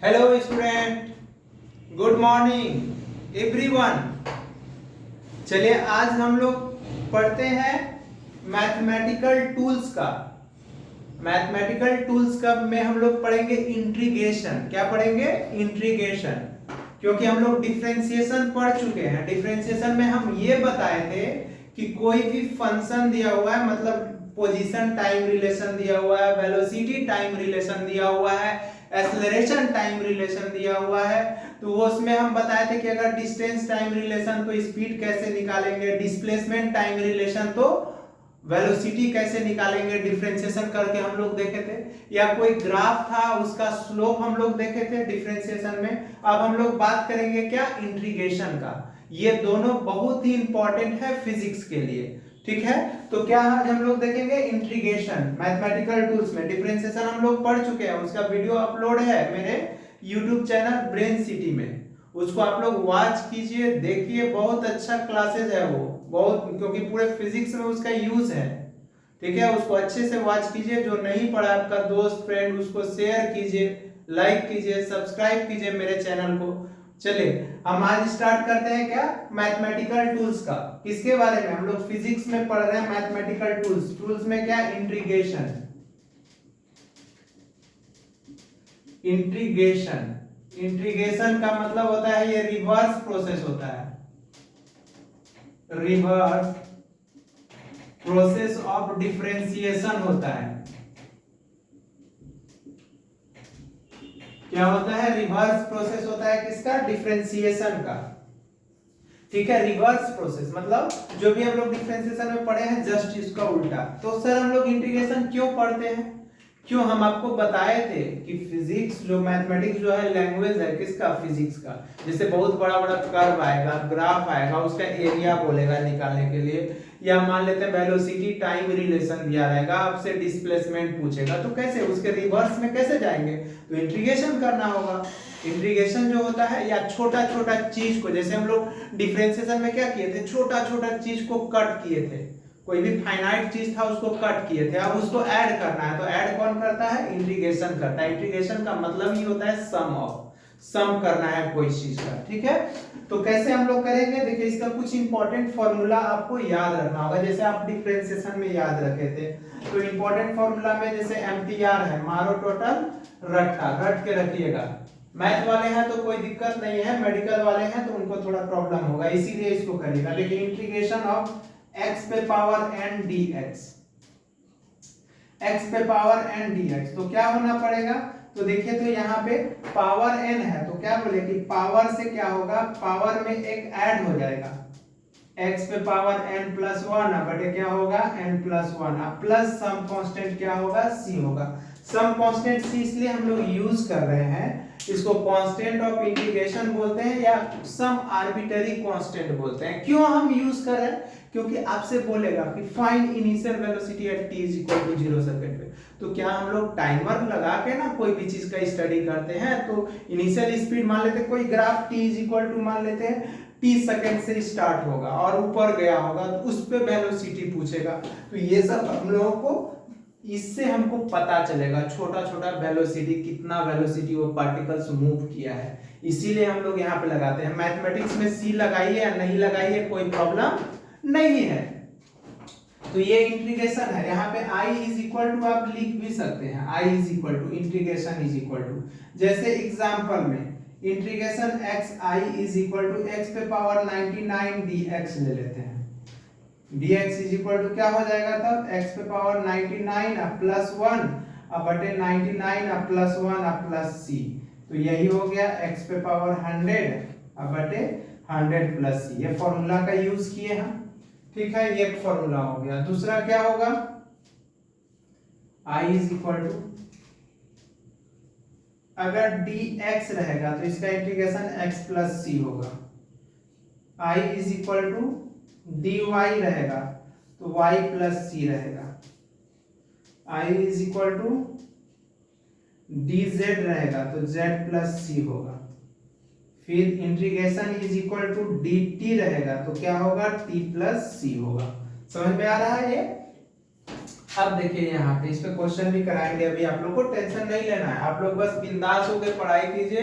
Hello student, good morning everyone. चलिए आज हम लोग पढ़ते हैं मैथमेटिकल टूल्स का। मैथमेटिकल टूल्स का में हम लोग पढ़ेंगे इंटीग्रेशन। क्या पढ़ेंगे? इंटीग्रेशन। क्योंकि हम लोग डिफरेंशिएशन पढ़ चुके हैं। डिफरेंशिएशन में हम ये बताए थे कि कोई भी फंक्शन दिया हुआ है, मतलब पोजीशन टाइम रिलेशन दिया हुआ है, वेलोसिटी टाइम रिलेशन दिया हुआ है, एक्सेलरेशन टाइम रिलेशन दिया हुआ है, तो वो उसमें हम बताए थे कि अगर डिस्टेंस टाइम रिलेशन तो स्पीड कैसे निकालेंगे, डिस्प्लेसमेंट टाइम रिलेशन तो वेलोसिटी कैसे निकालेंगे, डिफरेंशिएशन करके हम लोग देखे थे। या कोई ग्राफ था उसका स्लोप हम लोग देखे थे डिफरेंशिएशन में। अब हम लोग बात करेंगे क्या? इंटीग्रेशन का। ये दोनों बहुत ही इंपॉर्टेंट है फिजिक्स के लिए। ठीक है, तो क्या आज हम लोग देखेंगे इंटीग्रेशन मैथमेटिकल टूल्स में। डिफरेंशिएशन हम लोग पढ़ चुके हैं, उसका वीडियो अपलोड है मेरे YouTube चैनल ब्रेन सिटी में। उसको आप लोग वॉच कीजिए, देखिए, बहुत अच्छा क्लासेस है वो, बहुत, क्योंकि पूरे फिजिक्स में उसका यूज है। ठीक है, उसको अच्छे से वॉच कीजिए। जो नहीं पढ़ा आपका दोस्त फ्रेंड, उसको शेयर कीजिए, लाइक कीजिए, सब्सक्राइब कीजिए मेरे चैनल को। चलिए हम आज स्टार्ट करते हैं क्या? मैथमेटिकल टूल्स का। किसके बारे में? हम लोग फिजिक्स में पढ़ रहे हैं मैथमेटिकल टूल्स। टूल्स में क्या? इंटीग्रेशन। इंटीग्रेशन इंटीग्रेशन का मतलब होता है ये रिवर्स प्रोसेस होता है। रिवर्स प्रोसेस ऑफ डिफरेंशिएशन होता है। क्या होता है? रिवर्स प्रोसेस होता है किसका? डिफरेंशिएशन का। ठीक है, रिवर्स प्रोसेस मतलब जो भी हम लोग डिफरेंशिएशन में पढ़े हैं जस्ट इसका उल्टा। तो सर हम लोग इंटीग्रेशन क्यों पढ़ते हैं? क्यों? हम आपको बताए थे कि फिजिक्स जो मैथमेटिक्स जो है लैंग्वेज है किसका? फिजिक्स का। जैसे बहुत बड़ा बड़ा कर्व आएगा, ग्राफ आएगा, उसका एरिया बोलेगा निकालने के लिए, या मान लेते हैं वेलोसिटी टाइम रिलेशन दिया रहेगा, आपसे डिस्प्लेसमेंट पूछेगा, तो कैसे उसके रिवर्स में कैसे जाएंगे? तो इंटीग्रेशन करना होगा। इंटीग्रेशन जो होता है, या छोटा छोटा चीज को, जैसे हम लोग डिफरेंशिएशन में क्या किए थे? छोटा छोटा चीज को कट किए थे। कोई भी फाइनाइट चीज था उसको कट किए थे, अब उसको ऐड करना है, तो ऐड कौन करता है? इंटीग्रेशन करता है। इंटीग्रेशन का मतलब ही होता है सम ऑफ, सम करना है कोई चीज का। ठीक है, तो कैसे हम लोग करेंगे? देखिए इसका कुछ इंपॉर्टेंट फॉर्मूला आपको याद रखना होगा, जैसे आप डिफरेंशिएशन में याद रखे थे। तो इंपॉर्टेंट फॉर्मूला में जैसे एम्पियर है, मारो टोटल रट्टा, रट के रखिएगा। मैथ वाले हैं तो कोई दिक्कत नहीं है, मेडिकल वाले हैं तो उनको थोड़ा प्रॉब्लम होगा, इसीलिए इसको करिएगा। देखिए इंटीग्रेशन ऑफ x पे पावर n dx, x पे पावर n dx, तो क्या होना पड़ेगा? तो देखिए, तो यहाँ पे पावर n है, तो क्या बोले कि पावर से क्या होगा? पावर में एक ऐड हो जाएगा, x पे पावर n प्लस वन, बटे क्या होगा? n प्लस वन, अब प्लस सम कांस्टेंट क्या होगा? c होगा। सम कांस्टेंट c इसलिए हम लोग यूज कर रहे हैं, इसको कांस्टेंट ऑफ इंटीग्रेशन बोलते हैं, या सम आर्बिट्ररी कांस्टेंट बोलते हैं। क्यों हम यूज कर रहे हैं? क्योंकि आपसे बोलेगा कि find initial velocity at t is equal to 0 second पे, तो क्या हम लोग टाइमर लगा के ना कोई भी चीज का स्टडी करते हैं, तो इनिशियल स्पीड मान लेते हैं, कोई graph t is equal to मान लेते हैं 30 सेकंड से स्टार्ट होगा और ऊपर गया होगा, तो उस पे वेलोसिटी पूछेगा। तो ये सब हम लोगों को, इससे हमको पता चलेगा छोटा छोटा वेलोसिटी, कितना वेलोसिटी वो पार्टिकल्स मूव किया है, इसीलिए हम लोग यहाँ पे लगाते हैं। मैथमेटिक्स में सी लगाइए या नहीं लगाइए कोई प्रॉब्लम नहीं है। तो ये इंटीग्रेशन है, यहाँ पे i इज इक्वल टू आप लिख भी सकते हैं, i is equal to integration is equal to, जैसे एग्जांपल में integration x i is equal to x पे पावर 99 dx ले लेते हैं। dx इज इक्वल टू क्या हो जाएगा तब? x पे पावर 99 अब प्लस 1 अब बटे 99 अब प्लस 1 अब प्लस c, तो यही हो गया x पे पावर 100 अब बटे 100 प्लस c। ये फॉर्मूला का यूज किए हम। ठीक है, ये फॉर्मूला हो गया। दूसरा क्या होगा? i इज इक्वल टू, अगर dx रहेगा तो इसका इंटीग्रेशन x प्लस c होगा। i is equal to dy रहेगा तो y प्लस c रहेगा। i is equal to dz रहेगा तो z प्लस c होगा। फिर integration is equal to dt रहेगा तो क्या होगा? t प्लस c होगा। समझ में आ रहा है ये? अब देखिए यहाँ पे इस पे क्वेश्चन भी कराएंगे, अभी आप लोग को टेंशन नहीं लेना है, आप लोग बस बिंदास होकर पढ़ाई कीजिए,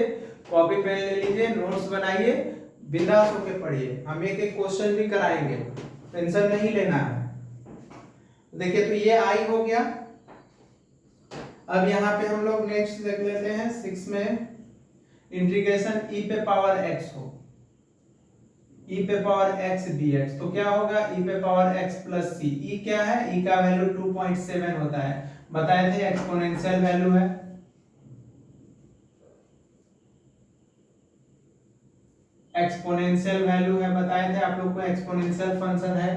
कॉपी पेन ले लीजिए, नोट्स बनाइए, बिंदास होकर पढ़िए, हम एक एक क्वेश्चन भी कराएंगे, टेंशन नहीं लेना है। देखिए तो ये आई हो गया। अब यहाँ पे हम लोग नेक्स्ट देख लेते हैं 6 में, इंटीग्रेशन e पे पावर x हो, e पे पावर x dx, तो क्या होगा e पे power x plus c। e क्या है, e का वैल्यू 2.7 होता है, बताए थे एक्सपोनेंशियल वैल्यू है, एक्सपोनेंशियल वैल्यू है, बताए थे आप लोग को एक्सपोनेंशियल फंक्शन है।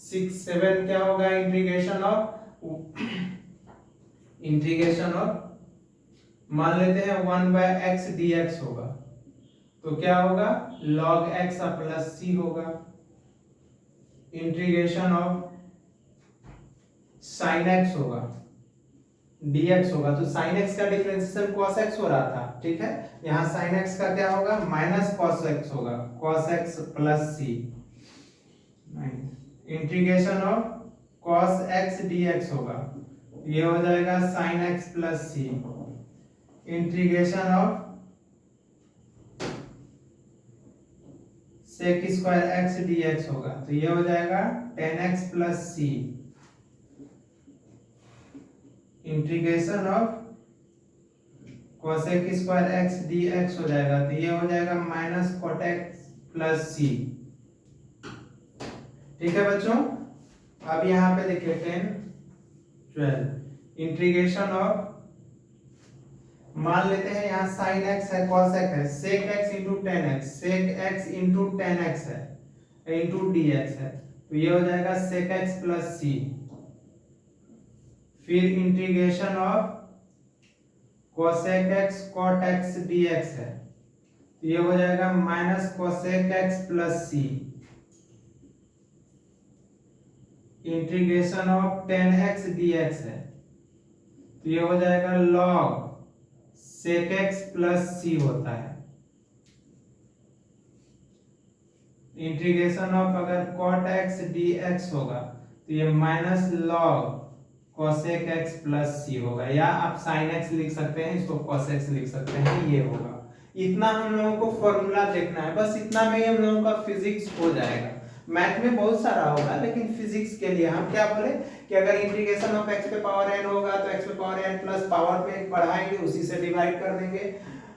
6 7 क्या होगा, इंटीग्रेशन ऑफ मान लेते हैं 1/x dx होगा, तो क्या होगा log x प्लस c होगा, इंटीग्रेशन ऑफ sin x होगा dx होगा, तो sin x का डिफरेंशिएशन cos x हो रहा था, ठीक है, यहाँ sin x का क्या होगा माइनस cos x होगा, cos x plus c, integration of cos x dx होगा, ये हो जाएगा sin x plus c, integration of sec square x dx होगा, तो ये हो जाएगा 10x plus c, integration of cosec square x dx हो जाएगा, तो ये हो जाएगा minus cot x plus c, ठीक है बच्चों। अब यहाँ पे देखिए 10 12 इंटीग्रेशन ऑफ, मान लेते हैं यहाँ sin x है, cos x है, sec x into 10x, sec x into 10x है into dx है, तो ये हो जाएगा sec x plus c, फिर integration of cosec x cot x dx है, तो ये हो जाएगा minus cosec x plus c, integration of 10x dx है, तो ये हो जाएगा log sec x plus c होता है, इंटीग्रेशन ऑफ अगर cot x dx होगा तो ये minus log cosec x plus c होगा, या आप sin x लिख सकते हैं, इसको cos x लिख सकते हैं, ये होगा। इतना हम लोगों को फॉर्मूला देखना है, बस इतना में ही हम लोगों का फिजिक्स हो जाएगा। मैथ में बहुत सारा होगा, लेकिन फिजिक्स के लिए हम क्या बोले कि अगर इंटीग्रेशन ऑफ x पे पावर n होगा तो x पे पावर n प्लस पावर पे बढ़ाएंगे, उसी से डिवाइड कर देंगे।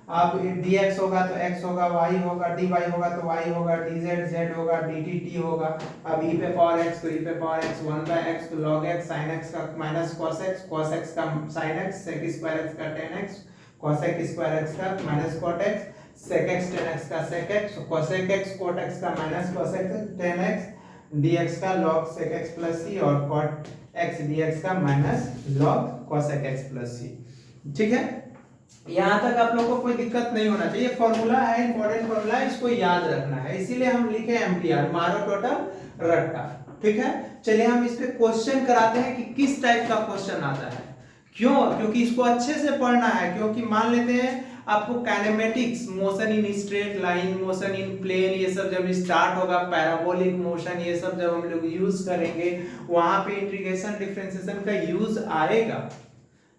अब dx होगा तो x होगा, y होगा, dy होगा तो y होगा, dz z होगा, dt t होगा। अब e पे पावर x तो e पे पावर x 1/x तो log x, sin x का माइनस cos x का sin x, sec square x का tan x, cosec square x का minus cot x, sec x tan x का sec x, cosec x cot x का minus cosec tan x, dx का log sec x plus c और cot x dx का minus log cosec x plus c, ठीक है। यहाँ तक आप लोगों को कोई दिक्कत नहीं होना चाहिए, फॉर्मूला है, इंपॉर्टेंट फॉर्मूला है, इसको याद रखना है, इसीलिए हम लिखे एमटीआर, मारो टोटल रट्टा, ठीक है। चलिए हम इस पे क्वेश्चन कराते हैं कि किस टाइप का क्वेश्चन आता है, क्यों, क्योंकि इसको अच्छे से पढ़ना है, क्योंकि मान लेते हैं आपको kinematics, motion in straight line, motion in plane, ये सब जब स्टार्ट होगा, पैराबोलिक मोशन, ये सब जब हम लोग यूज करेंगे, वहां पे इंटीग्रेशन डिफरेंशिएशन का यूज आएगा,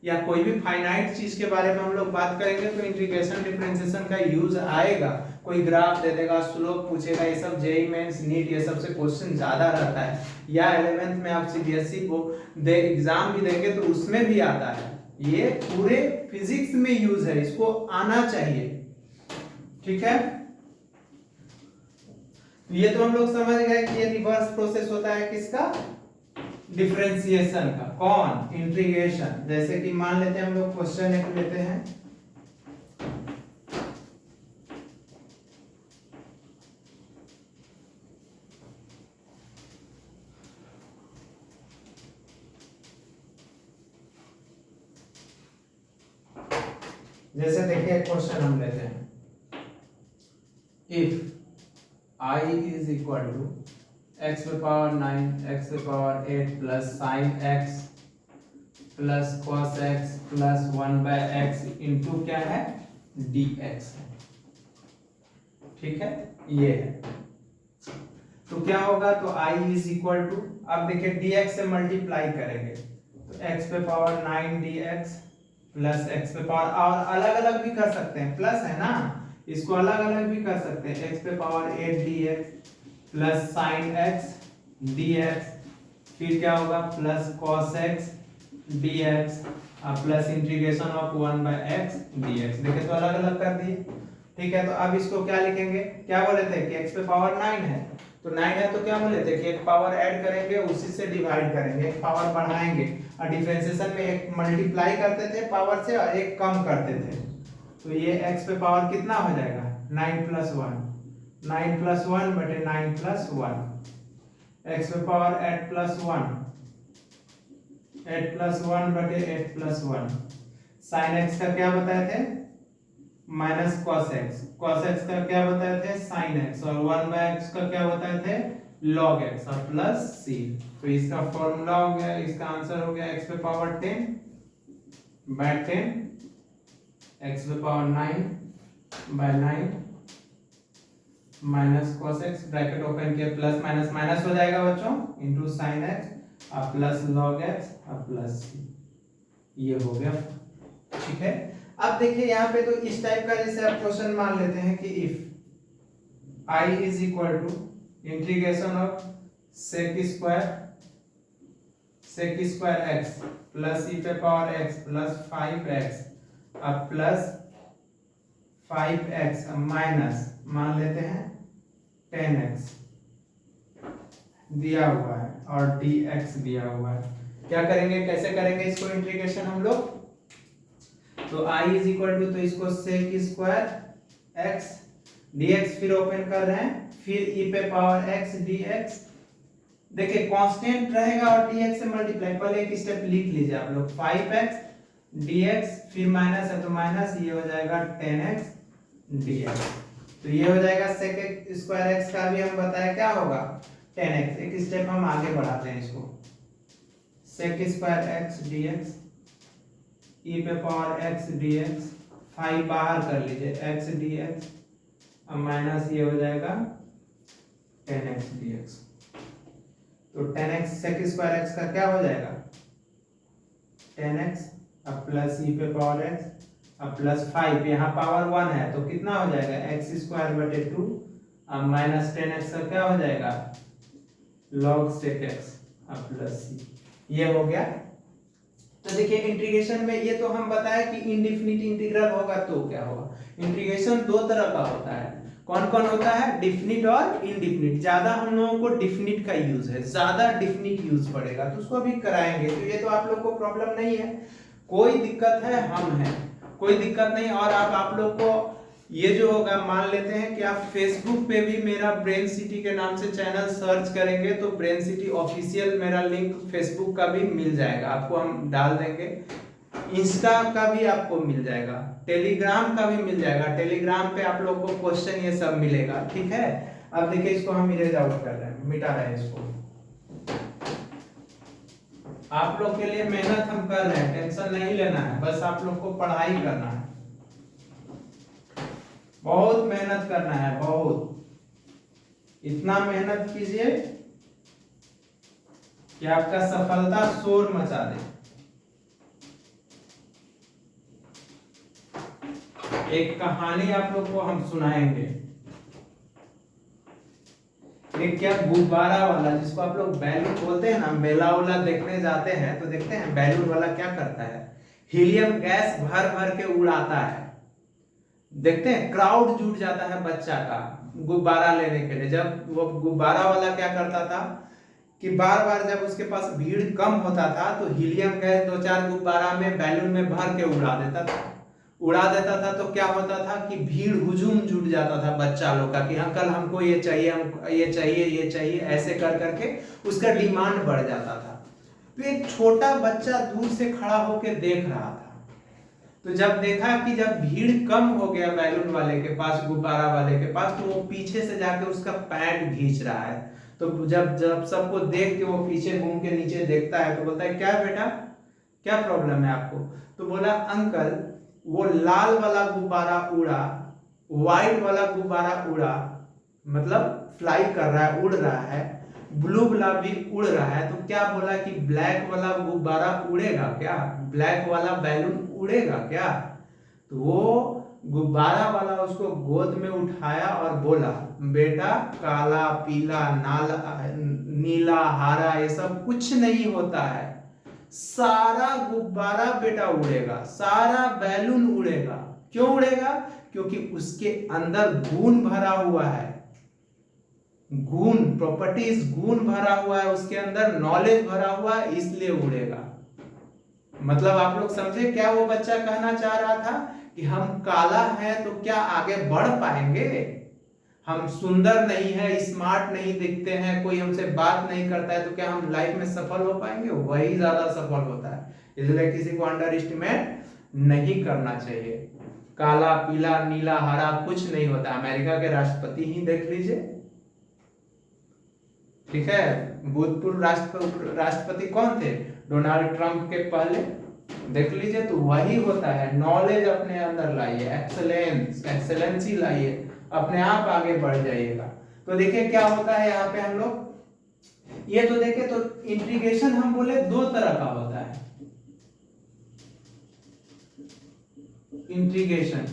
या कोई भी फाइनाइट चीज के बारे में हम लोग बात करेंगे तो इंटीग्रेशन डिफरेंशिएशन का यूज आएगा। कोई ग्राफ दे देगा, स्लोप पूछेगा, ये सब जेईई मेंस नीट ये सब से क्वेश्चन ज्यादा रहता है, या 11th में आप सीबीएसई को एग्जाम भी देंगे तो उसमें भी आता है, ये पूरे फिजिक्स में यूज है, इसको आना चाहिए, ठीक है। ये तो हम लोग समझ गए कि ये रिवर्स प्रोसेस होता है किसका, डिफरेंशिएशन का, कौन, इंटीग्रेशन। जैसे कि मान लेते हैं हम लोग क्वेश्चन एक लेते हैं, जैसे देखिए क्वेश्चन हम लेते हैं, if I is equal to x पे पावर 9, x पे power 8 plus sin x plus cos x plus 1/x into क्या है dx है, ठीक है, ये है, तो क्या होगा, तो I is equal to, अब देखिए dx से मल्टीप्लाई करेंगे तो x पे पावर 9 dx प्लस x पे पावर, और अलग अलग भी कर सकते हैं, प्लस है ना, इसको अलग अलग भी कर सकते हैं, x पे power 8 dx plus sin x dx, फिर क्या होगा plus cos x dx plus integration of 1/x dx। देखिए तो अलग अलग कर दिए, ठीक है। तो अब इसको क्या लिखेंगे, क्या बोले थे कि x पे पावर 9 है, तो 9 है तो क्या बोले थे कि एक पावर ऐड करेंगे उसी से डिवाइड करेंगे, एक पावर बढ़ाएंगे, और डिफरेंशिएशन में एक मल्टीप्लाई करते थे पावर से और एक कम करते थे। तो ये x पे पावर कितना हो जाएगा 9 + 1, 9 + 1 बटे 9 + 1, x पे पावर 8 + 1, 8 + 1 बटे 8 + 1, sin x का क्या बताए थे minus cos x, cos x का क्या बताए थे sin x, और 1/x का क्या बताए थे log x, और प्लस c। तो इसका फॉर्मूला हो गया, इसका आंसर हो गया x पे पावर 10/10, x पे power 9/9 minus cos x, bracket open किया, प्लस माइनस माइनस हो जाएगा बच्चों, इंटू sin x और प्लस log x और प्लस c, ये हो गया, ठीक है। अब देखिए यहाँ पे तो इस टाइप का जैसे आप क्वेश्चन मान लेते हैं कि if I is equal to integration of sec square x plus e पे पावर x प्लस 5x अब प्लस 5x माइनस मान लेते हैं 10x दिया हुआ है और dx दिया हुआ है, क्या करेंगे, कैसे करेंगे इसको इंटीग्रेशन हम लोग, तो I इज इक्वल टू, तो इसको sec स्क्वायर x dx फिर ओपन कर रहे हैं, फिर e पे पावर x dx, देखिए कांस्टेंट रहेगा और dx से मल्टीप्लाई, पहले एक स्टेप लिख लीजिए आप लोग, 5x dx फिर माइनस है तो माइनस, ये हो जाएगा 10x dx, तो ये हो जाएगा sec स्क्वायर x का भी हम बताया क्या होगा 10x, एक स्टेप हम आगे बढ़ाते हैं इसको, sec square x dx e पे पावर x dx, 5 बाहर कर लीजिए x dx और माइनस ये हो जाएगा 10x dx, तो 10x sec स्क्वायर x का क्या हो जाएगा 10x अब प्लस e पे पावर x अब प्लस 5, यहाँ पावर 1 है तो कितना हो जाएगा x स्क्वायर बटे 2 अब माइनस 10x का क्या हो जाएगा log sec x अब प्लस c, ये हो गया। तो देखिए इंटीग्रेशन में ये तो हम बताया कि इंडेफिनिट इंटीग्रल होगा तो क्या होगा, इंटीग्रेशन दो तरह का होता है, कौन कौन होता है डेफिनिट और इनडेफिनिट, ज्यादा हम लोगों को डेफिनिट का यूज है, ज्यादा डेफिनिट यूज पड़ेगा तो उसको भी कराएंगे, तो ये तो आप लोग को प्रॉब्लम नहीं है, कोई दिक्कत है हम हैं, कोई दिक्कत नहीं। और आप लोग को ये जो होगा मान लेते हैं कि आप फेसबुक पे भी मेरा ब्रेन सिटी के नाम से चैनल सर्च करेंगे तो ब्रेन सिटी ऑफिशियल मेरा लिंक फेसबुक का भी मिल जाएगा, आपको हम डाल देंगे, इंस्टा का भी आपको मिल जाएगा, टेलीग्राम का भी मिल जाएगा, टेलीग्राम पे आप लोग को क्वेश्चन ये सब मिलेगा, ठीक है। अब देखिए इसको हम इरेज आउट कर रहे हैं, मिटा रहे हैं इसको, आप लोग के लिए मेहनत हम कर रहे हैं, टेंशन नहीं लेना है, बस आप लोग को पढ़ाई करना है, बहुत मेहनत करना है, बहुत, इतना मेहनत कीजिए कि आपका सफलता शोर मचा दे। एक कहानी आप लोग को हम सुनाएंगे, एक क्या गुब्बारा वाला जिसको आप लोग बैलून बोलते हैं ना, मेला उला देखने जाते हैं तो देखते हैं बैलून वाला क्या करता है, हीलियम गैस भर भर के उड़ाता है, देखते हैं क्राउड जुट जाता है बच्चा का गुब्बारा लेने के लिए। जब वो गुब्बारा वाला क्या करता था कि बार बार जब उसके पास भीड़ कम होता था तो हीलियम गैस 2-4 गुब्बारा में बैलून में भर के उड़ा देता था तो क्या होता था कि भीड़ हुजूम जुट जाता था बच्चा लोग का कि अंकल हमको ये चाहिए, हमको ये चाहिए, ये चाहिए, ऐसे कर करके उसका डिमांड बढ़ जाता था। तो एक छोटा बच्चा दूर से खड़ा होकर देख रहा था, तो जब देखा कि जब भीड़ कम हो गया बैलून वाले के पास, गुब्बारा वाले के पास, तो वो पीछे से जाके उसका पैंट खींच रहा है, तो जब सबको देख के वो पीछे घूम के नीचे देखता है तो बोलता है क्या बेटा क्या प्रॉब्लम है आपको, तो बोला अंकल वो लाल वाला गुब्बारा उड़ा, व्हाइट वाला गुब्बारा उड़ा, मतलब फ्लाई कर रहा है, उड़ रहा है, ब्लू वाला भी उड़ रहा है, तो क्या बोला कि ब्लैक वाला गुब्बारा उड़ेगा क्या, ब्लैक वाला बैलून उड़ेगा क्या? तो वो गुब्बारा वाला उसको गोद में उठाया और बोला बेटा काला पीला नीला हरा ये सब कुछ नहीं होता है, सारा गुब्बारा बेटा उड़ेगा, सारा बैलून उड़ेगा। क्यों उड़ेगा? क्योंकि उसके अंदर गुण भरा हुआ है, गुण, प्रॉपर्टीज, गुण भरा हुआ है उसके अंदर, नॉलेज भरा हुआ है, इसलिए उड़ेगा। मतलब आप लोग समझे क्या वो बच्चा कहना चाह रहा था कि हम काला है तो क्या आगे बढ़ पाएंगे, हम सुंदर नहीं है, स्मार्ट नहीं दिखते हैं, कोई हमसे बात नहीं करता है, तो क्या हम लाइफ में सफल हो पाएंगे? वही ज्यादा सफल होता है। इसलिए किसी को अंडर एस्टिमेट नहीं करना चाहिए। काला पीला नीला हरा कुछ नहीं होता। अमेरिका के राष्ट्रपति ही देख लीजिए, ठीक है, भूतपूर्व राष्ट्रपति कौन थे? डोनाल्ड ट्रंप के पहले, देख लीजिए। तो वही होता है, नॉलेज अपने अंदर लाइए, एक्सेलेंसी लाइए, अपने आप आगे बढ़ जाइएगा। तो देखिए क्या होता है यहाँ पे हम लोग, ये तो देखिए, तो इंटीग्रेशन हम बोले दो तरह का होता है। इंटीग्रेशन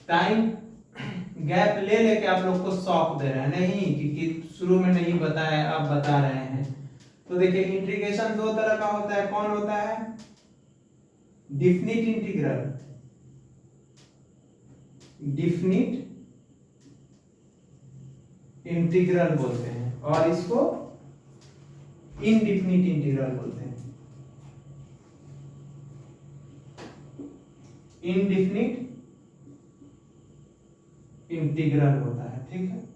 टाइम गैप ले लेके आप लोग को शौक दे रहे हैं, नहीं कि शुरू में नहीं बताया अब बता रहे हैं। तो देखिए इंटीग्रेशन दो तरह का होता है। कौन होता है? डिफिनिट इंटीग्रल, डिफिनिट इंटीग्रल बोलते हैं, और इसको इनडिफिनिट इंटीग्रल बोलते हैं। इनडिफिनिट इंटीग्रल होता है, ठीक है।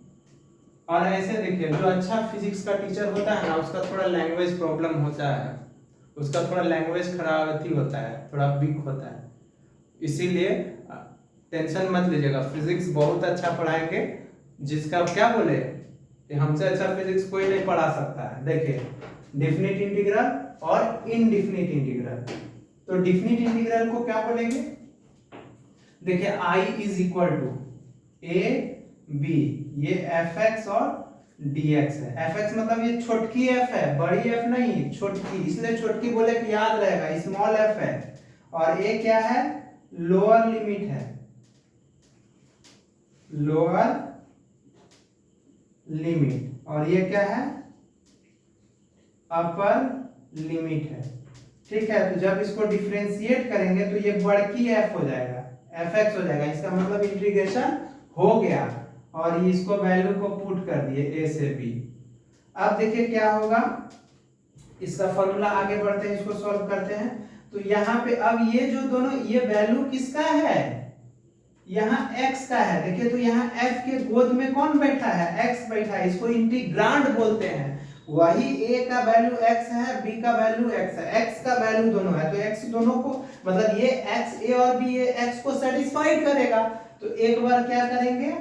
और ऐसे देखिए, जो अच्छा फिजिक्स का टीचर होता है ना, उसका थोड़ा लैंग्वेज प्रॉब्लम होता है, उसका थोड़ा लैंग्वेज खराब होता है, थोड़ा वीक होता है, इसीलिए टेंशन मत लीजिएगा। फिजिक्स बहुत अच्छा पढ़ाएंगे, जिसका क्या बोले कि हमसे अच्छा फिजिक्स कोई नहीं पढ़ा सकता है। देखिए डिफिनिट इंटीग्रल और इनडिफिनिट इंटीग्रल। तो डिफिनिट इंटीग्रल को क्या बोलेंगे? देखिए i is equal to a b, ये fx और dx है। fx मतलब ये छोटकी f है, बड़ी f नहीं, छोटकी, इसलिए छोटकी बोले कि याद रहेगा, स्मॉल f है। और a क्या है? लोअर लिमिट है, लोअर लिमिट। और ये क्या है? अपर लिमिट है, ठीक है। तो जब इसको डिफरेंशिएट करेंगे तो ये बड़की f हो जाएगा, fx हो जाएगा। इसका मतलब इंटीग्रेशन हो गया, और इसको वैल्यू को पुट कर दिए a से b। अब देखिए क्या होगा, इसका फॉर्मूला आगे बढ़ते हैं, इसको सॉल्व करते हैं। तो यहाँ पे अब ये जो दोनों, ये वैल्यू किसका है? यहाँ x का है। देखिए तो यहाँ f के गोद में कौन बैठा है? x बैठा है, इसको इंटीग्रांड बोलते हैं। वही a का वैल्यू x है, b का वैल्यू x है, x का वैल्यू दोनों है, तो x दोनों को, मतलब ये x, a और b, ये x को सेटिस्फाइड करेगा। तो एक बार क्या करेंगे,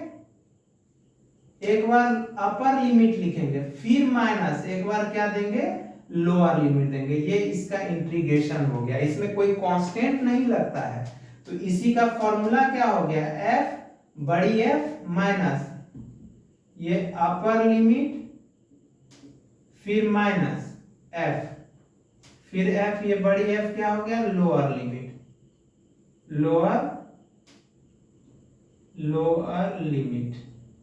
एक बार अपर लिमिट लिखेंगे, फिर माइनस, एक बार क्या देंगे? लोअर लिमिट देंगे। ये इसका इंटीग्रेशन हो गया, इसमें कोई कांस्टेंट नहीं लगता है। तो इसी का फॉर्मूला क्या हो गया? f बड़ी F माइनस ये अपर लिमिट, फिर माइनस f, फिर f, ये बड़ी F क्या हो गया? लोअर लिमिट, लोअर लिमिट,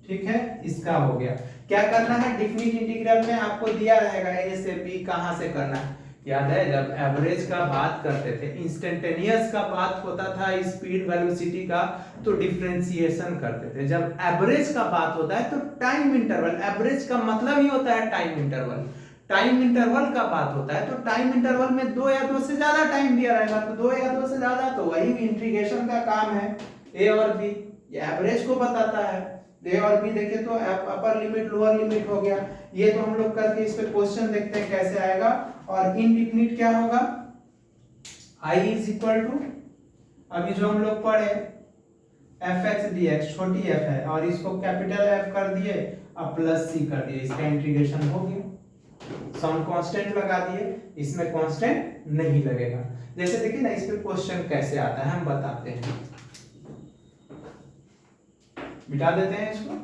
ठीक है। इसका हो गया। क्या करना है? डिफिनिट इंटीग्रल में आपको दिया रहेगा a से b कहां से करना है। याद है जब एवरेज का बात करते थे, इंस्टेंटेनियस का बात होता था, स्पीड वेलोसिटी का, तो डिफरेंशिएशन करते थे। जब एवरेज का बात होता है तो टाइम इंटरवल, एवरेज का मतलब ही होता है टाइम इंटरवल, टाइम इंटरवल का बात होता है। तो टाइम इंटरवल में 2 या 2 से ज्यादा टाइम दिया रहेगा, तो 2 या 2 से ज्यादा, तो वही इंटीग्रेशन का काम है। a और b ये एवरेज को बताता है। a और b देखिए तो अपर लिमिट लोअर लिमिट हो गया। ये तो हम लोग करके इस पे क्वेश्चन देखते हैं कैसे आएगा। और इनडिफिनिट क्या होगा? i इज इक्वल टू, अभी जो हम लोग पढ़े fx dx, छोटी f है, और इसको कैपिटल F कर दिए और प्लस c कर दिए, इसका इंटीग्रेशन हो गया। सम कांस्टेंट लगा दिए, इसमें कांस्टेंट नहीं लगेगा। जैसे देखिए ना, इस पे क्वेश्चन कैसे आता है हम बताते हैं। मिटा देते हैं इसको।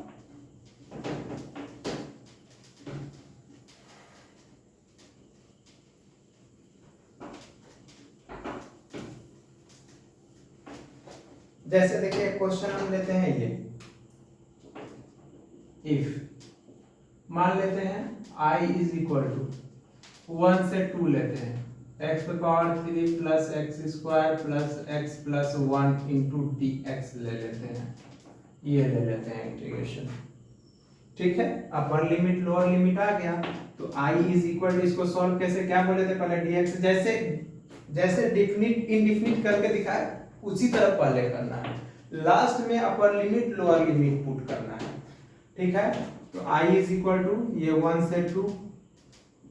जैसे देखिए क्वेश्चन हम लेते हैं ये, इफ मान लेते हैं i इज इक्वल टू 1 से 2 लेते हैं, x पे power 3 plus x square plus x plus 1 into D x ले लेते हैं, ये ले लेते हैं इंटीग्रेशन। ठीक है, अपर लिमिट लोअर लिमिट आ गया, तो i इज इक्वल टू, इसको सॉल्व कैसे क्या बोले थे पहले, dx जैसे जैसे डिफिनिट इनडिफिनिट करके दिखाए उसी तरह पहले करना है, लास्ट में अपर लिमिट लोअर लिमिट पुट करना है। ठीक है, तो i इज इक्वल टू ये 1 से 2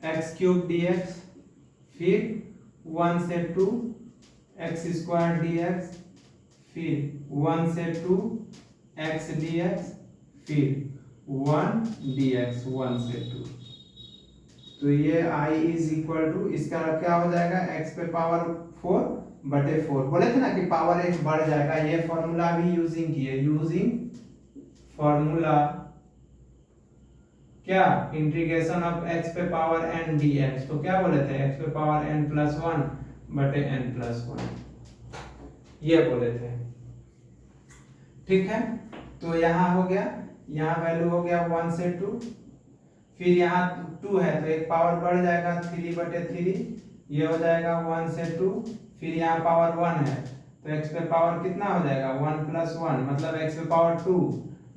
एक्स क्यूब dx, फिर 1 से 2 एक्स स्क्वायर dx, फिर 1 से 2 एक्स dx, फिर 1 dx 1 से 2। तो ये i इज इक्वल टू, इसका क्या हो जाएगा, x पे पावर 4 बटे 4, बोले थे ना कि पावर 1 बढ़ जाएगा, ये फॉर्मूला भी यूजिंग किए, यूजिंग फॉर्मूला क्या, इंटीग्रेशन ऑफ x पे पावर n dx, तो क्या बोले थे, x पे पावर n प्लस 1 बटे n प्लस 1, ये बोले थे। ठीक है, तो यहाँ हो गया, यहाँ वैल्यू हो गया 1 से 2, फिर यहाँ 2 है तो एक पावर बढ़ जाएगा 3 बटे 3, ये हो जाएगा 1 से 2, फिर यहाँ पावर 1 है तो x पे पावर कितना हो जाएगा 1 प्लस 1, मतलब x पे पावर 2,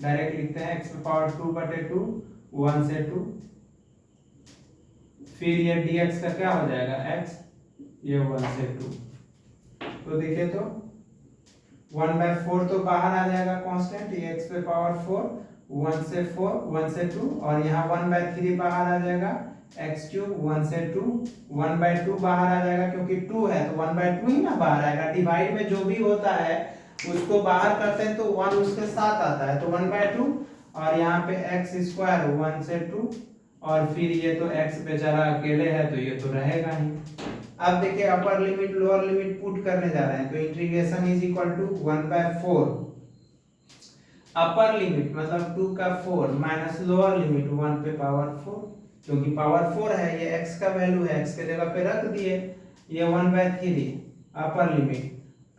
डायरेक्ट लिखते हैं x पे पावर 2 बटे 2 1 से 2, फिर ये dx का क्या हो जाएगा x, ये 1 से 2, तो देखिए तो 1/4 तो बाहर आ जाएगा कांस्टेंट, ये x पे पावर 4 1 से 4 1 से 2, और यहाँ 1/3 बाहर आ जाएगा, x क्यूब 1 से 2 1/2 बाहर आ जाएगा, क्योंकि 2 है तो 1/2 ही ना बाहर आएगा, डिवाइड में जो भी होता है उसको बाहर करते हैं तो 1 उसके साथ आता है, तो 1/2, और यहाँ पे x स्क्वायर 1 से 2, और फिर ये तो x बेचारा अकेले है तो ये तो रहेगा ही। अब देखिए upper limit lower limit put करने जा रहे हैं, तो integration is equal to 1/4 upper limit मतलब 2 का 4 माइनस लोअर लिमिट 1 पे पावर 4, क्योंकि पावर 4 है, ये x का वैल्यू है, x के जगह पे रख दिए, ये 1/3 अपर लिमिट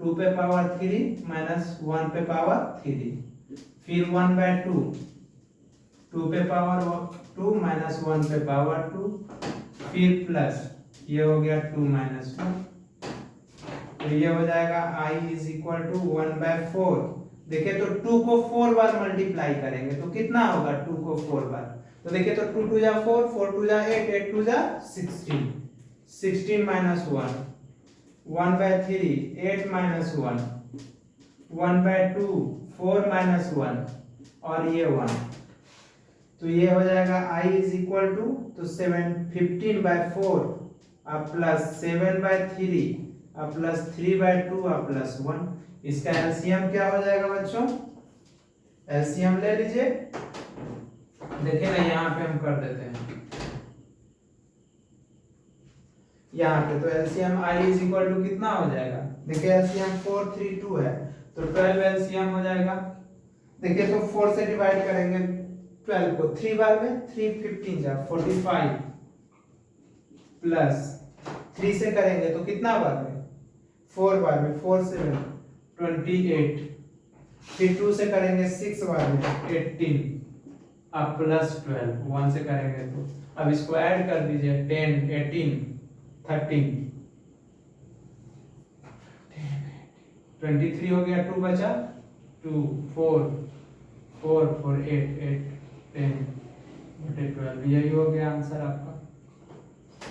2 पे पावर 3 माइनस 1 पे पावर 3, फिर 1/2 2 पे पावर 2 माइनस 1 पे पावर 2, फिर प्लस ये हो गया 2 माइनस 1, तो ये हो जाएगा i इज इक्वल टू 1/4। देखिए तो 2 को 4 बार मल्टीप्लाई करेंगे तो कितना होगा, 2 को 4 बार, तो देखिए तो 2 2 जा 4 4 2 जा 8 8 2 जा 16 16 माइनस 1 1/3 8 माइनस 1 1/2 4 माइनस 1 और ये 1, तो ये हो जाएगा i इज इक्वल टू, तो 15/4 अब प्लस 7/3 अब प्लस 3/2 अब प्लस 1, इसका एलसीएम क्या हो जाएगा बच्चों, एलसीएम ले लीजिए, देखिए ना यहाँ पे हम कर देते हैं, यहाँ पे तो LCM i is equal to कितना हो जाएगा, देखिए एलसीएम 4 3 2 है तो 12 एलसीएम हो जाएगा। देखिए तो 4 से डिवाइड करेंगे 12 को, 3 बार में 3 15 जा 45 प्लस 3 से करेंगे तो कितना बार में 4 बार में 4 7 28, फिर 2 से करेंगे 6 बार में 18, अब प्लस 12 1 से करेंगे तो, अब इसको ऐड कर दीजिए 10 18 13 23 हो गया, 2 बचा 2 4 4 4 8 8 10 बटे 12, यही हो गया आंसर आपका।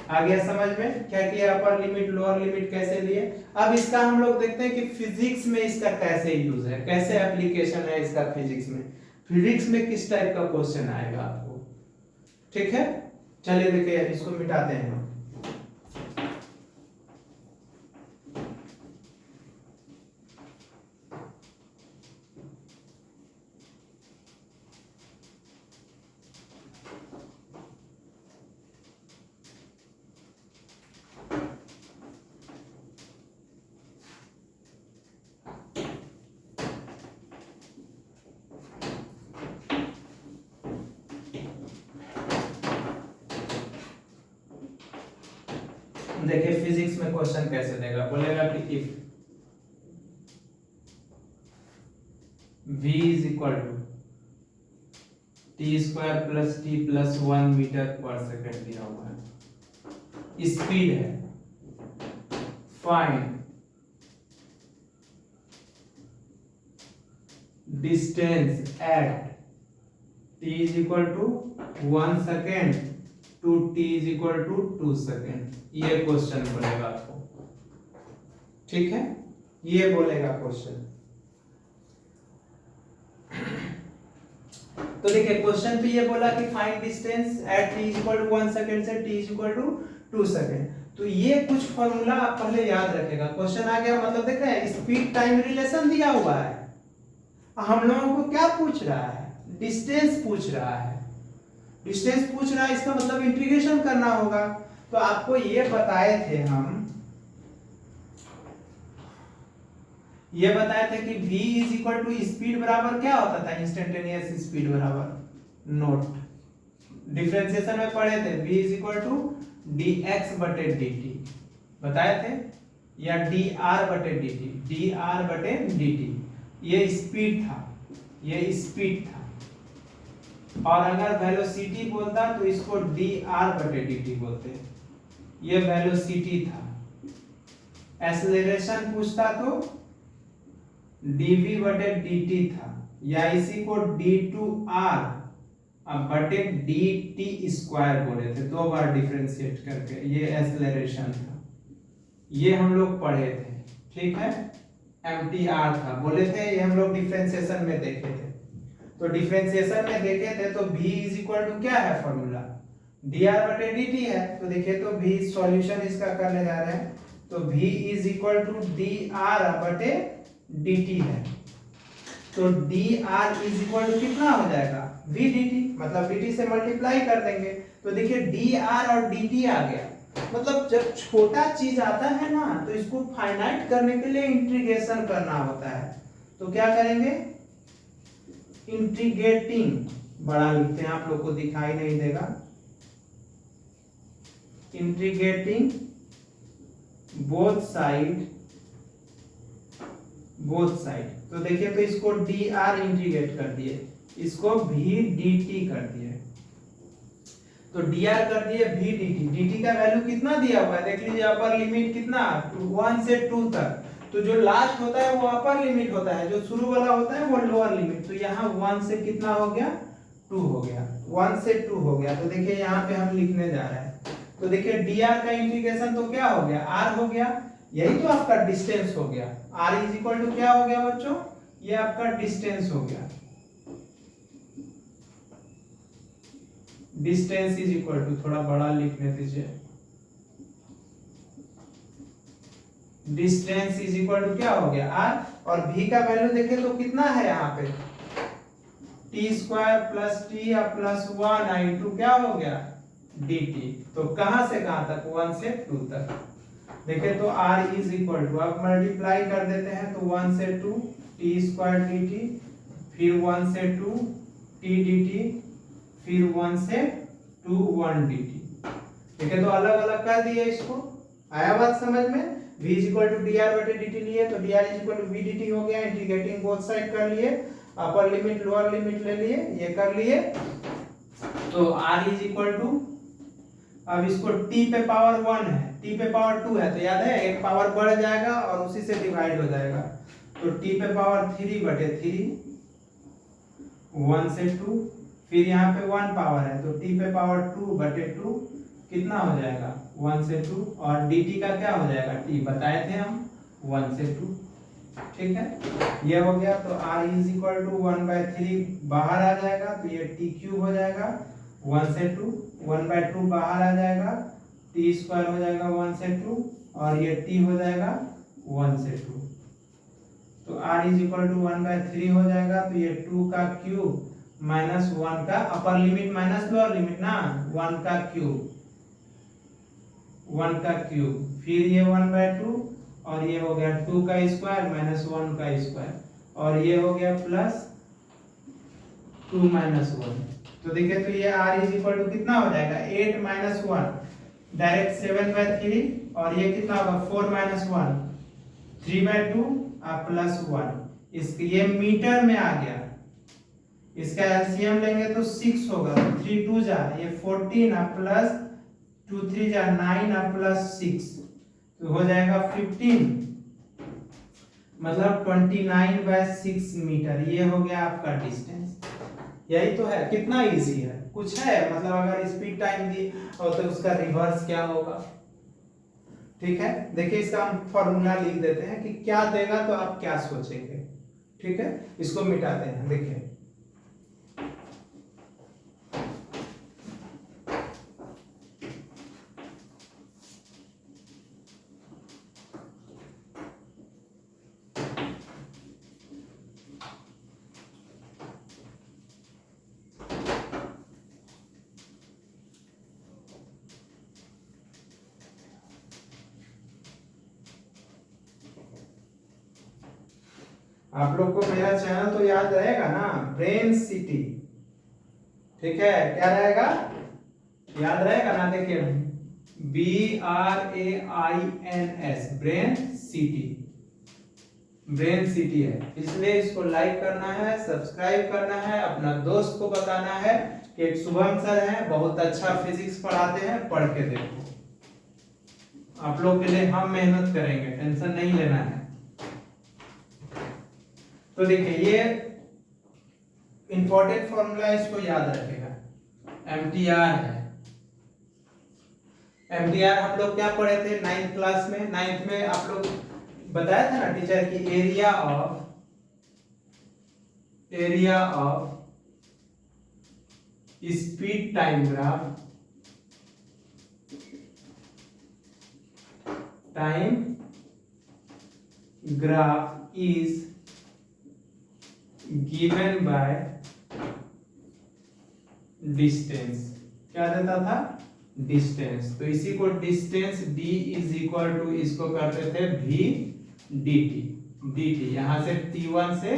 आ गया समझ में क्या किया, अपर लिमिट लोअर लिमिट कैसे लिए। अब इसका हम लोग देखते हैं कि फिजिक्स में इसका कैसे यूज है, कैसे एप्लीकेशन है इसका फिजिक्स में, फिजिक्स में किस टाइप का क्वेश्चन आएगा आपको। ठीक है, चलिए देखिए इसको मिटाते हैं। देखिए फिजिक्स में क्वेश्चन कैसे देगा, बोलेगा कि if v is equal to t square plus t plus 1 metre per second दिया हुआ है। स्पीड है, find distance at t is equal to 1 second to t is equal to 2 second. ये क्वेश्चन बोलेगा आपको, ठीक है, ये बोलेगा क्वेश्चन। तो देखिए क्वेश्चन पे ये बोला कि find distance at t is equal to 1 second से t is equal to 2 second. तो ये कुछ फॉर्मूला आप पहले याद रखेगा। क्वेश्चन आ गया, मतलब देख रहे हैं स्पीड टाइम रिलेशन दिया हुआ है, हम लोगों को क्या पूछ रहा है, डिस्टेंस पूछ रहा है। डिस्टेंस पूछ रहा है, इसका मतलब इंटीग्रेशन करना होगा। तो आपको ये बताए थे हम, ये बताए थे कि v is equal to speed बराबर क्या होता था, इंस्टेंटेनियस स्पीड बराबर नोट, डिफरेंशिएशन में पढ़े थे, v is equal to dx बटे dt बताए थे, या dr बटे dt, dr बटे dt। ये स्पीड था, ये स्पीड था। और अगर वेलोसिटी बोलता तो इसको dr बटे dt बोलते, ये वेलोसिटी था। एक्सेलरेशन पूछता तो dv बटे dt था, या इसी को d2r बटे dt स्क्वायर बोले थे, दो बार डिफरेंशिएट करके, ये एक्सेलरेशन था। ये हम लोग पढ़े थे, ठीक है, mtr था बोले थे, ये हम लोग डिफरेंशिएशन में देखे थे। तो डिफरेंशिएशन में देखे थे तो v इज इक्वल टू क्या है फॉर्मूला, dr बटे dt है। तो देखिए तो v सॉल्यूशन इसका करने जा रहे हैं, तो v is equal to dr बटे dt है। तो dr इज इक्वल टू कितना हो जाएगा, v dt, मतलब dt से मल्टीप्लाई कर देंगे। तो देखिए dr और dt आ गया। मतलब जब छोटा चीज आता है ना, तो इसको फाइनाइट करने के लिए इंटीग्रेशन करना होता है। तो क्या करेंगे, इंटीग्रेटिंग, बड़ा लिखते हैं, आप लोग को दिखाई नहीं देगा, integrating both side, both side. तो देखिए तो इसको dr इंटीग्रेट कर दिए, इसको v dt कर दिए। तो dr कर दिए v dt, dt का वैल्यू कितना दिया हुआ है देख लीजिए, अपर लिमिट कितना 1 से 2 तक। तो जो लास्ट होता है वो अपर लिमिट होता है, जो शुरू वाला होता है वो लोअर लिमिट। तो यहाँ 1 से कितना हो गया, 2 हो गया, 1 से 2 हो गया। तो देखिए यहाँ पे हम लिखने जा रहे हैं। तो देखिए dr का इंटीग्रेशन तो क्या हो गया, r हो गया, यही तो आपका डिस्टेंस हो गया। r इज इक्वल टू क्या हो गया बच्चों, ये आपका डिस्टेंस हो गया। डिस्टेंस इज इक्वल टू, थोड़ा बड़ा लिखने दीजिए, डिस्टेंस इज इक्वल टू क्या हो गया r, और v का वैल्यू देखें तो कितना है यहाँ पे, T square plus t plus 1 into क्या हो गया dt। तो कहां से कहां तक, 1 से 2 तक। देखिए तो r इज इक्वल टू, अब मल्टीप्लाई कर देते हैं, तो 1 से 2 टी स्क्वायर dt, फिर 1 से 2 टी dt, फिर 1 से 2 1 dt। देखिए तो अलग अलग कर दिए इसको, आया बात समझ में। v is equal to dr बटे dt लिए, तो dr is equal to v dt हो गया। इंटीग्रेटिंग बोथ साइड कर लिए, अपर लिमिट लोअर लिमिट ले लिए, ये कर लिए। तो r इज इक्वल टू, अब इसको t पे पावर 1 है, t पे पावर 2 है, तो याद है एक पावर बढ़ जाएगा और उसी से डिवाइड हो जाएगा। तो t पे पावर 3 बटे 3, 1 से 2, फिर यहाँ पे 1 पावर है, तो t पे पावर 2 बटे 2 कितना हो जाएगा, 1 से 2, और dt का क्या हो जाएगा, t बताए थे हम 1 से 2, ठीक है, ये हो गया। तो r इज इक्वल टू 1/3 बाहर आ जाएगा, तो ये t क्यूब हो जाएगा 1 से 2, 1/2 बाहर आ जाएगा, t स्क्वायर हो जाएगा 1 से 2, और ये t हो जाएगा 1 से 2। तो r इज इक्वल टू 1/3 हो जाएगा, तो ये 2 का क्यूब माइनस 1 का upper limit minus lower limit ना, 1 का क्यूब, 1 का क्यूब, फिर ये 1/2, और ये हो गया 2 का स्क्वायर माइनस 1 का स्क्वायर, और ये हो गया प्लस 2 माइनस 1। तो देखिए तो ये r इज इक्वल टू कितना हो जाएगा, 8 माइनस 1 डायरेक्ट 7/3, और ये कितना होगा 4 माइनस 1 3/2 प्लस 1, इसके ये मीटर में आ गया, इसका एलसीएम लेंगे तो 6 होगा, 3 2 जा ये 14 प्लस 2 3 जा 9 प्लस 6 तो हो जाएगा 15, मतलब 29/6 मीटर। ये हो गया आपका डिस्टेंस। यही तो है, कितना इजी है, कुछ है मतलब अगर स्पीड टाइम दी और तो उसका रिवर्स क्या होगा। ठीक है, देखिए इसका हम फॉर्मूला लिख देते हैं कि क्या देगा तो आप क्या सोचेंगे। ठीक है, इसको मिटाते हैं। देखिए आप लोग को मेरा चैनल तो याद रहेगा ना, ब्रेन सिटी। ठीक है, क्या रहेगा, याद रहेगा ना। देखिए BRAINS brain city, brain city है, इसलिए इसको लाइक करना है, सब्सक्राइब करना है, अपना दोस्त को बताना है कि एक शुभम सर है, बहुत अच्छा फिजिक्स पढ़ाते हैं, पढ़ के देखो। आप लोग के लिए हम मेहनत करेंगे, टेंशन नहीं लेना है। तो देखिए ये इंपॉर्टेंट फॉर्मूला, इसको याद रखेगा, एमटीआर है। एमटीआर हम लोग क्या पढ़े थे 9th क्लास में। 9th में आप लोग बताया था ना टीचर की area of speed time graph is given by distance. क्या देता था, डिस्टेंस। तो इसी को distance d is equal to, इसको करते थे v dt, यहां से t1 से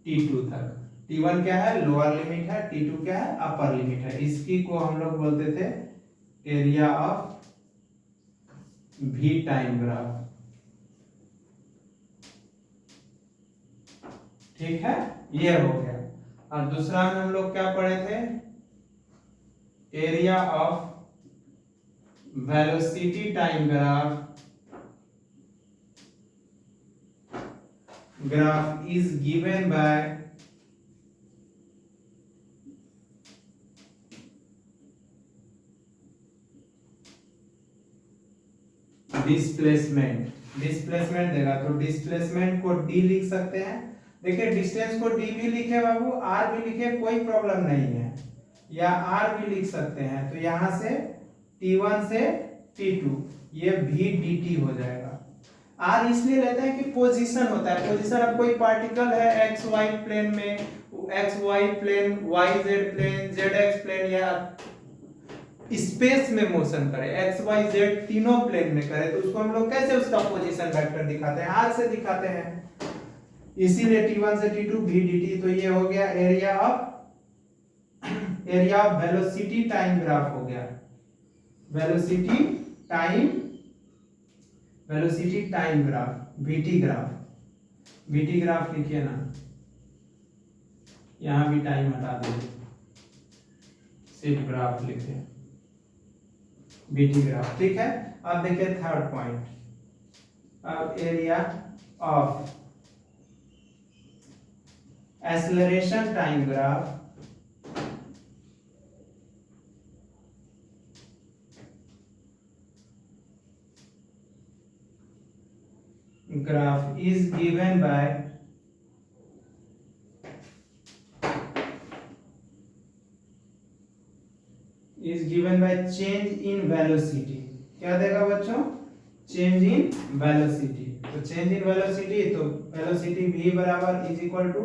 t2 तक। t1 क्या है, लोअर लिमिट है, t2 क्या है, अपर लिमिट है। इसकी को हम लोग बोलते थे area of v time graph. ठीक है, ये हो गया। और दूसरा में हम लोग क्या पढ़े थे, area of velocity time graph is given bye displacement. Displacement देगा तो डिस्प्लेसमेंट को d लिख सकते हैं। देखिए डिस्टेंस को d भी लिखे बाबू, r भी लिखे, कोई प्रॉब्लम नहीं है, या r भी लिख सकते हैं। तो यहां से t1 से t2 ये v dt हो जाएगा। r इसलिए लेते हैं कि पोजीशन होता है, पोजीशन। अब कोई पार्टिकल है एक्स वाई प्लेन में, X Y plane, Y Z plane, Z X plane, या स्पेस में मोशन करे, एक्स वाई जेड तीनों प्लेन में करे, तो उसको हम लोग कैसे उसका पोजीशन वेक्टर दिखाते हैं, r से दिखाते हैं। इसीलिए t1 से t2 v dt। तो ये हो गया area of velocity time graph हो गया, velocity time graph, vt graph लिखिए ना, यहां भी टाइम हटा दीजिए, सिर्फ ग्राफ लिखे, vt ग्राफ। ठीक है, अब देखिए थर्ड पॉइंट, अब area of acceleration time graph is given by change in velocity। क्या देगा बच्चों, चेंज इन वेलोसिटी। तो चेंज इन वेलोसिटी, तो वेलोसिटी v बराबर is equal to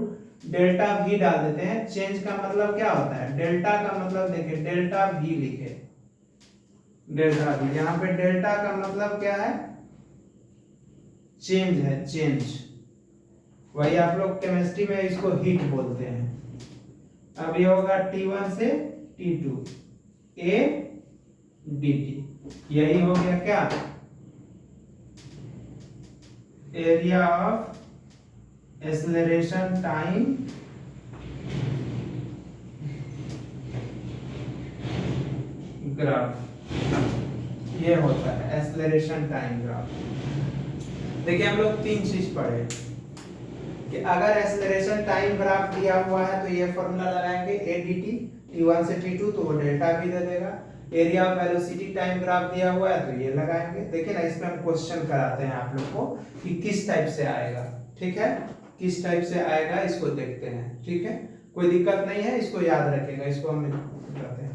delta v डाल देते हैं। चेंज का मतलब क्या होता है, डेल्टा का मतलब देखिए डेल्टा v लिखे, डेल्टा v। यहाँ पे डेल्टा का मतलब क्या है, चेंज है, चेंज। वही आप लोग केमिस्ट्री में इसको हीट बोलते हैं। अब ये होगा t1 से t2 a dt, यही हो गया क्या, area of acceleration time graph, ये होता है एक्सेलरेशन टाइम ग्राफ। देखिए हम लोग तीन चीज पढ़े कि अगर एक्सेलरेशन टाइम ग्राफ दिया हुआ है तो ये फॉर्मूला लगाएंगे a dt t1 से t2, तो वो डेल्टा भी दे देगा। Area of velocity time graph दिया हुआ है तो ये लगाएंगे। देखिए ना, इसमें हम क्वेश्चन कराते हैं आप लोग को कि किस टाइप से आएगा। ठीक है, किस टाइप से आएगा इसको देखते हैं। ठीक है, कोई दिक्कत नहीं है, इसको याद रखेगा, इसको हम करते हैं।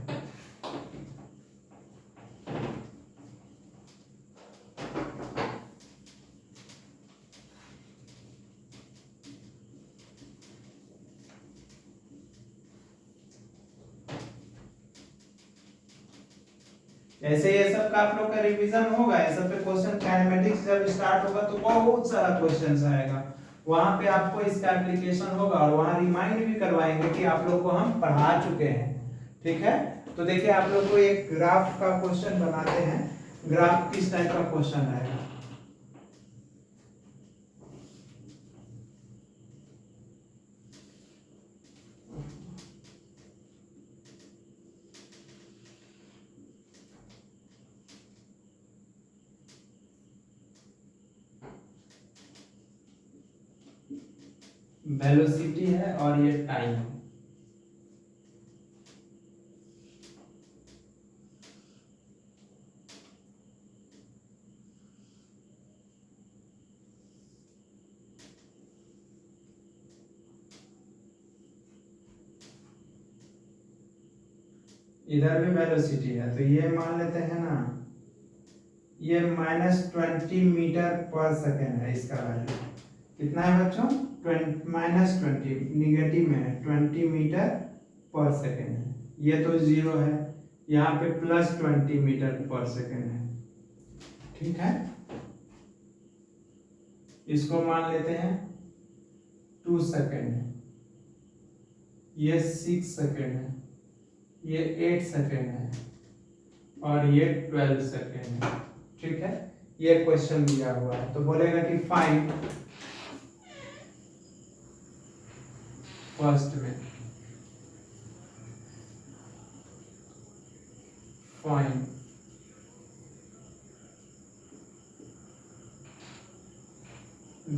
ऐसे ये सब का आप लोग का रिवीजन होगा, ये सब पे क्वेश्चन काइनेमेटिक्स जब स्टार्ट होगा तो बहुत सारा क्वेश्चंस आएगा, वहां पे आपको इसका एप्लीकेशन होगा और वहां रिमाइंड भी करवाएंगे कि आप लोग को हम पढ़ा चुके हैं। ठीक है, तो देखिए आप लोग को एक ग्राफ का क्वेश्चन बनाते हैं। ग्राफ किस टाइप का क्वेश्चन आएगा? वेलोसिटी है और ये टाइम है। इधर भी वेलोसिटी है, तो ये मान लेते हैं ना, ये -20 मीटर पर सेकेंड है इसका वैल्यू। कितना है बच्चों? -20, निगेटिव में है, 20 मीटर पर सेकेंड है। ये तो जीरो है, यहाँ पे +20 मीटर पर सेकेंड है। ठीक है, इसको मान लेते हैं 2 सेकेंड है, ये 6 सेकेंड है, ये 8 सेकेंड है और ये 12 सेकेंड है। ठीक है, ये क्वेश्चन दिया हुआ है, तो बोलेगा कि फाइंड फर्स्ट में फाइंड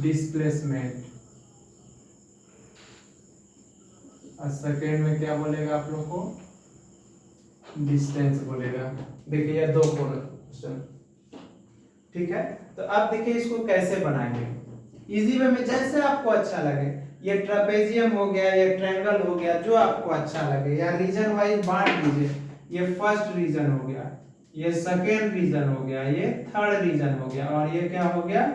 डिस्प्लेसमेंट, और सेकेंड में क्या बोलेगा आप लोग को? डिस्टेंस बोलेगा। देखिए ये दो क्वेश्चन। ठीक है, तो अब देखिए इसको कैसे बनाएंगे इजी वे में, जैसे आपको अच्छा लगे। ये ट्रापेजियम हो गया, ये ट्रायंगल हो गया, जो आपको अच्छा लगे, या रीजन वाइज बांट दीजिए। ये फर्स्ट रीजन हो गया, ये सेकेंड रीजन हो गया, ये थर्ड रीजन हो गया, और ये क्या हो गया?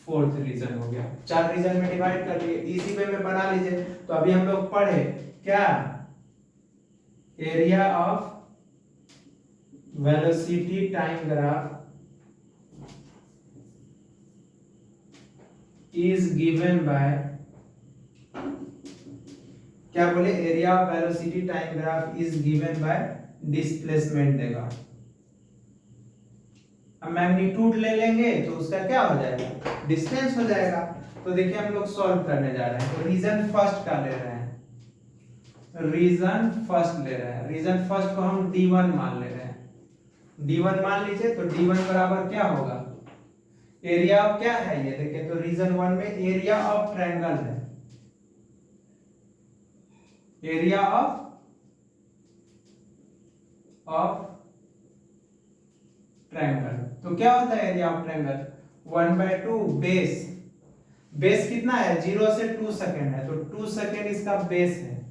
फोर्थ रीजन हो गया। 4 रीजन में डिवाइड कर लिए, इजी वे में बना लीजिए। तो अभी हम लोग पढ़े क्या? Area of velocity time graph is given by, क्या बोले? Area of velocity time graph is given bye displacement देगा। अब मैग्नीट्यूड ले लेंगे तो उसका क्या हो जाएगा? डिस्टेंस हो जाएगा। तो देखिए हम लोग सॉल्व करने जा रहे हैं, तो रीजन फर्स्ट का ले रहे हैं, रीजन फर्स्ट ले रहे हैं। रीजन फर्स्ट को हम D1 मान ले रहे हैं। D1 मान लीजिए, तो D1 बराबर क्या होगा? एरिया ऑफ क्या है ये? देखिए तो रीजन 1 में एरिया ऑफ ट्रायंगल है, एरिया ऑफ ट्रायंगल। तो क्या होता है area of triangle? 1/2 base. Base कितना है? 0 से 2 सेकेंड है, तो 2 सेकेंड इसका बेस है।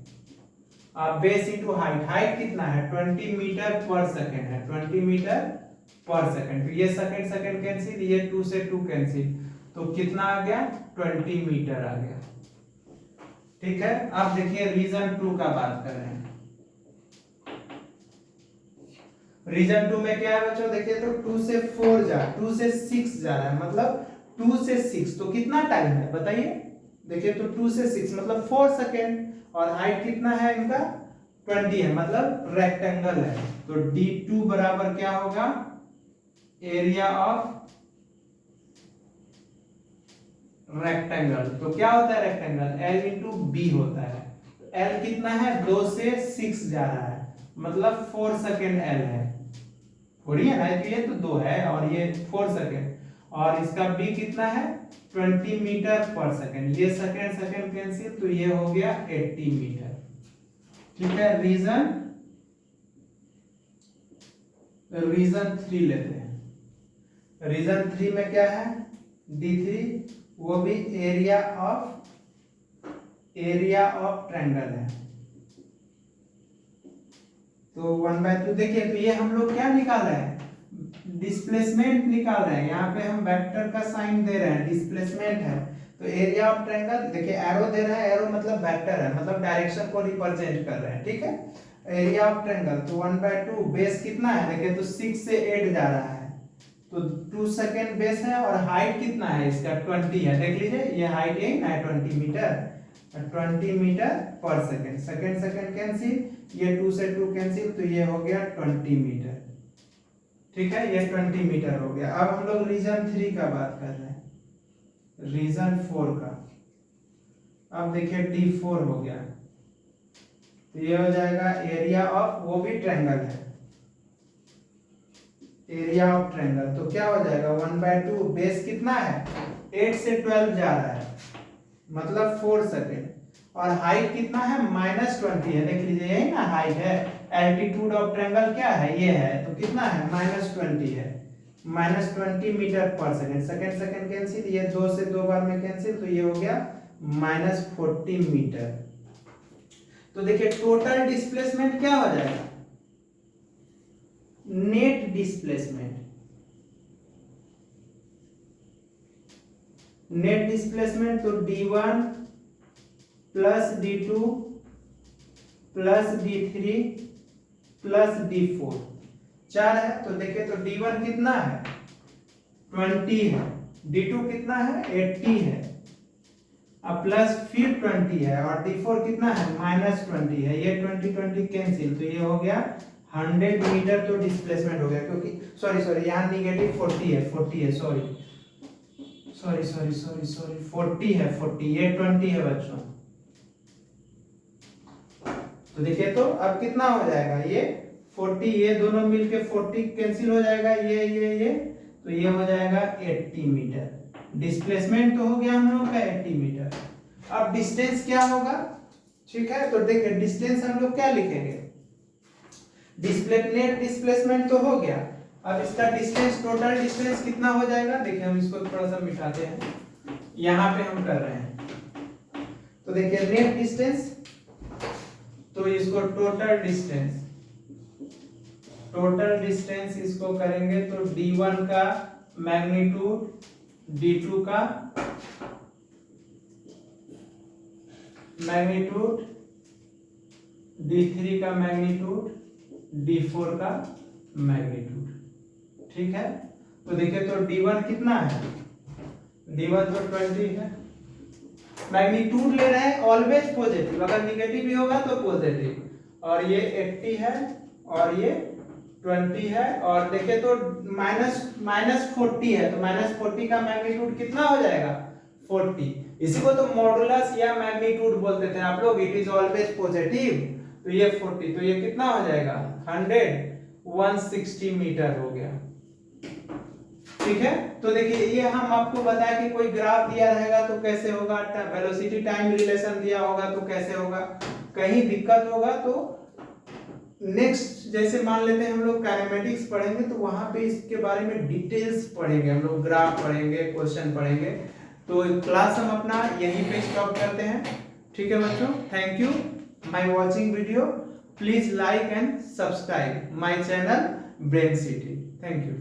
बेस इंटू हाइट, हाइट कितना है? 20 मीटर पर सेकेंड है, 20 मीटर पर सेकेंड। तो ये सेकेंड सेकेंड कैंसिल, ये 2 से 2 कैंसिल, तो कितना आ गया? 20 मीटर आ गया। ठीक है, अब देखिए रीजन 2 का बात कर रहे हैं। रीजन 2 में क्या है बच्चों? देखिए तो 2 से 4 2 से 6 जा रहा है, मतलब 2 से 6, तो कितना टाइम है बताइए? देखिए तो 2 से 6 मतलब 4 सेकेंड, और हाइट कितना है इनका? 20 है, मतलब रेक्टेंगल है। तो D2 बराबर क्या होगा? Area of rectangle. तो क्या होता है रेक्टेंगल? L इंटू बी होता है। L कितना है? 2 से 6 जा रहा है, मतलब 4 सेकेंड L है, थोड़ी है ना, ये तो 2 है और ये 4 सेकेंड, और इसका B कितना है? 20 मीटर पर सेकेंड। ये सेकेंड सेकेंड कैंसिल, तो ये हो गया 80 मीटर। ठीक है, रीजन 3 लेते हैं। रीजन 3 में क्या है? D3, वो भी एरिया ऑफ ट्रायंगल है। तो 1/2 देखिए, तो ये हम लोग क्या निकाल रहे हैं? डिस्प्लेसमेंट निकाल रहे हैं। यहाँ पे हम वेक्टर का साइन दे रहे हैं, डिस्प्लेसमेंट है। तो एरिया ऑफ ट्रायंगल, देखिए एरो दे रहे हैं, एरो मतलब वेक्टर है, मतलब डायरेक्शन को रिप्रेजेंट कर रहे हैं। ठीक है, एरिया ऑफ ट्रायंगल, तो 1/2 बेस कितना है? देखिए तो 6 से 8 जा रहा है, तो 2 सेकेंड बेस है, और हाइट कितना है इसका? 20 है। देख लीजिए, ये हाइट यही ना है, 20 metre, 20 metre per second. Second second cancel, ये 2 से 2 कैंसिल, तो ये हो गया 20 मीटर। ठीक है, ये 20 मीटर हो गया। अब हम लोग रीजन 3 का बात कर रहे हैं, रीजन 4 का। अब देखिए D4 हो गया, तो ये हो जाएगा एरिया ऑफ, वो भी ट्रायंगल है, एरिया ऑफ ट्रायंगल। तो क्या हो जाएगा? 1/2 बेस कितना है? 8 से 12 जा रहा है, मतलब 4 सेकेंड, और हाइट कितना है? -20 है। देख लीजिए, यही ना हाइट है। एल्टीट्यूड ऑफ ट्रायंगल क्या है? ये है, तो कितना है? -20 है, -20 metre per second. Second second cancel, ये 2 से 2 बार में कैंसिल, तो ये हो गया -40 मीटर। तो देखिए टोटल डिस्प्लेसमेंट क्या हो जाएगा? नेट डिस्प्लेसमेंट, तो D1 plus D2 plus D3 plus D4, 4 है। तो देखिए, तो D1 कितना है? 20 है, D2 कितना है? 80 है, अब प्लस फिर 20 है, और D4 कितना है? -20 है। ये 20 कैंसिल, तो ये हो गया 100 मीटर। तो डिस्प्लेसमेंट हो गया, क्योंकि सॉरी यहाँ निगेटिव 40 है, 40 है, सॉरी 40 है, 40, ये 20 है बच्चों। तो देखिए, तो अब कितना हो जाएगा? ये 40, ये दोनों मिलके 40 कैंसिल हो जाएगा, ये, तो ये हो जाएगा 80 मीटर। डिस्प्लेसमेंट तो हो गया हम लोग का 80 मीटर। अब डिस्टेंस क्या होगा? ठीक है, तो देखिए डिस्टेंस हम लोग क्या लिखेंगे? नेट डिस्प्लेसमेंट तो हो गया, अब इसका डिस्टेंस, टोटल डिस्टेंस कितना हो जाएगा? देखिए हम इसको थोड़ा सा मिटाते हैं, यहाँ पे हम कर रहे हैं। तो देखिए नेट डिस्टेंस, तो इसको टोटल डिस्टेंस इसको करेंगे, तो D1 का मैग्नीट्यूड, D2 का मैग्नीट्यूड, D3 का मैग्नीट्यूड, D4 का मैग्नीट्यूड। ठीक है, तो देखिए तो D1 कितना है? D1 तो 20 है। मैग्नीट्यूड ले रहे हैं ऑलवेज पॉजिटिव, अगर निगेटिव भी होगा तो पॉजिटिव, और ये 80 है और ये 20 है, और देखिए तो -40 है, तो -40 का मैग्नीट्यूड कितना हो जाएगा? 40। इसी को तो मॉडुलस या मैग्नीट्यूड बोलते थे आप लोग, इट इज ऑलवेज पॉजिटिव, तो ये 40, तो ये कितना हो जाएगा? 160 मीटर हो गया। ठीक है, तो देखिए ये हम आपको बताया कि कोई ग्राफ दिया रहेगा तो कैसे होगा, वेलोसिटी टाइम रिलेशन दिया होगा तो कैसे होगा, कहीं दिक्कत होगा तो नेक्स्ट जैसे मान लेते हैं हम लोग काइनेमेटिक्स पढ़ेंगे, तो वहां पे इसके बारे में डिटेल्स पढ़ेंगे, हम लोग ग्राफ पढ़ेंगे, क्वेश्चन पढ़ेंगे। तो क्लास हम अपना यहीं पे स्टॉप करते हैं। ठीक है बच्चों, thank you my watching video, please like and subscribe my channel brain city. Thank you.